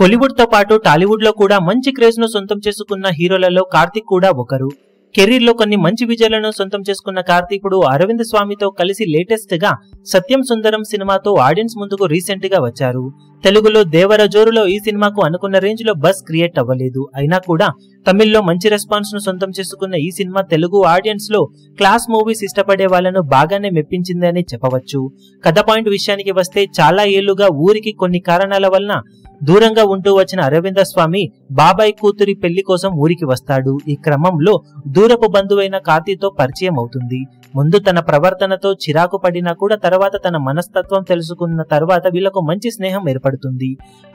కోలీవుడ్ తో పాటు టాలీవుడ్ లో కూడా మంచి క్రేజ్ ను సొంతం చేసుకున్న హీరోలలో కార్తిక్ కూడా ఒకరు. కెరీర్ లో కొన్ని మంచి విజయాలను సొంతం చేసుకున్న కార్తిక్ ఇప్పుడు అరవింద్ స్వామితో కలిసి లేటెస్ట్ గా సత్యం సుందరం సినిమాతో ఆడియన్స్ ముందుకు రీసెంట్ గా వచ్చారు. తెలుగులో దేవర జోరులో ఈ సినిమాకు అనుకున్న రేంజ్ లో బస్ క్రియేట్ అవ్వలేదు. అయినా కూడా తమిళ్లో మంచి రెస్పాన్స్ ను సొంతం చేసుకున్న ఈ సినిమా తెలుగు ఆడియన్స్ లో క్లాస్ మూవీస్ ఇష్టపడే వాళ్ళను బాగానే మెప్పించింది అని చెప్పవచ్చు. కథ పాయింట్ విషయానికి వస్తే చాలా ఏళ్లుగా ఊరికి కొన్ని కారణాల వలన దూరంగా ఉంటూ వచ్చిన అరవింద స్వామి బాబాయ్ కూతురి పెళ్లి కోసం ఊరికి వస్తాడు. ఈ క్రమంలో దూరపు బంధువైన కార్తీతో పరిచయం అవుతుంది. ముందు తన ప్రవర్తనతో చిరాకు పడినా కూడా తర్వాత తన మనస్తత్వం తెలుసుకున్న తర్వాత వీళ్లకు మంచి స్నేహం ఏర్పడుతుంది.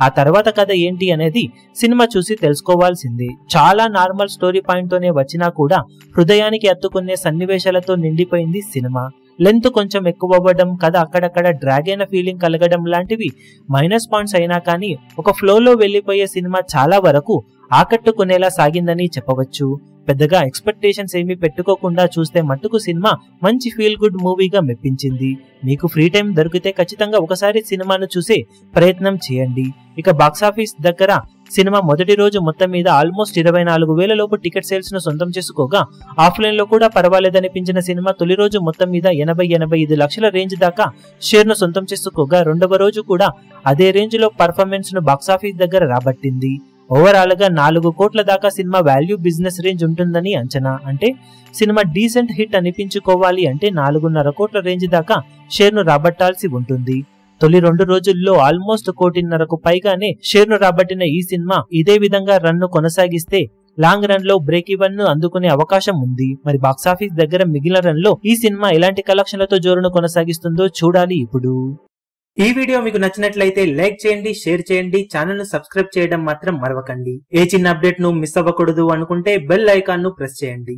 ఆ తర్వాత కథ ఏంటి అనేది సినిమా చూసి తెలుసుకోవాల్సిందే. చాలా నార్మల్ స్టోరీ పాయింట్ తోనే వచ్చినా కూడా హృదయానికి అత్తుకునే సన్నివేశాలతో నిండిపోయింది సినిమా. లెంత్ కొంచెం ఎక్కువ అవ్వడం, కథ అక్కడక్కడ డ్రాగ్ అయిన ఫీలింగ్ కలగడం లాంటివి మైనస్ పాయింట్స్ అయినా కానీ ఒక ఫ్లోలో వెళ్లిపోయే సినిమా చాలా వరకు ఆకట్టుకునేలా సాగిందని చెప్పవచ్చు. పెద్దగా ఎక్స్పెక్టేషన్స్ ఏమీ పెట్టుకోకుండా చూస్తే మట్టుకు సినిమా మంచి ఫీల్ గుడ్ మూవీగా మెప్పించింది. మీకు ఫ్రీ టైం దొరికితే ఖచ్చితంగా ఒకసారి సినిమాను చూసే ప్రయత్నం చేయండి. ఇక బాక్సాఫీస్ దగ్గర సినిమా మొదటి రోజు మొత్తం మీద ఆల్మోస్ట్ 24,000 లోపు టికెట్ సేల్స్ ను సొంతం చేసుకోగా ఆఫ్లైన్ లో కూడా పర్వాలేదనిపించిన సినిమా తొలి రోజు మొత్తం మీద 80-85 లక్షల రేంజ్ దాకా షేర్ ను సొంతం చేసుకోగా రెండవ రోజు కూడా అదే రేంజ్ లో పర్ఫార్మెన్స్ ను బాక్సాఫీస్ దగ్గర రాబట్టింది. ఓవరాల్ గా 4 కోట్ల దాకా సినిమా వాల్యూ బిజినెస్ రేంజ్ ఉంటుందని అంచనా. అంటే సినిమా డీసెంట్ హిట్ అనిపించుకోవాలి అంటే 4.5 కోట్ల రేంజ్ దాకా షేర్ ను రాబట్టాల్సి ఉంటుంది. తొలి 2 రోజుల్లో ఆల్మోస్ట్ 1.5 పైగానే షేర్ ను రాబట్టిన ఈ సినిమా ఇదే విధంగా రన్ ను కొనసాగిస్తే లాంగ్ రన్ లో బ్రేక్ ఈవెన్ ను అందుకునే అవకాశం ఉంది. మరి బాక్సాఫీస్ దగ్గర మిగిలిన రన్ లో ఈ సినిమా ఎలాంటి కలెక్షన్లతో జోరును కొనసాగిస్తుందో చూడాలి. ఇప్పుడు ఈ వీడియో మీకు నచ్చినట్లయితే లైక్ చేయండి, షేర్ చేయండి, ఛానల్ ను సబ్స్క్రైబ్ చేయడం మాత్రం మరవకండి. ఏ చిన్న అప్డేట్ ను మిస్ అవ్వకూడదు అనుకుంటే బెల్ ఐకాన్ ను ప్రెస్ చేయండి.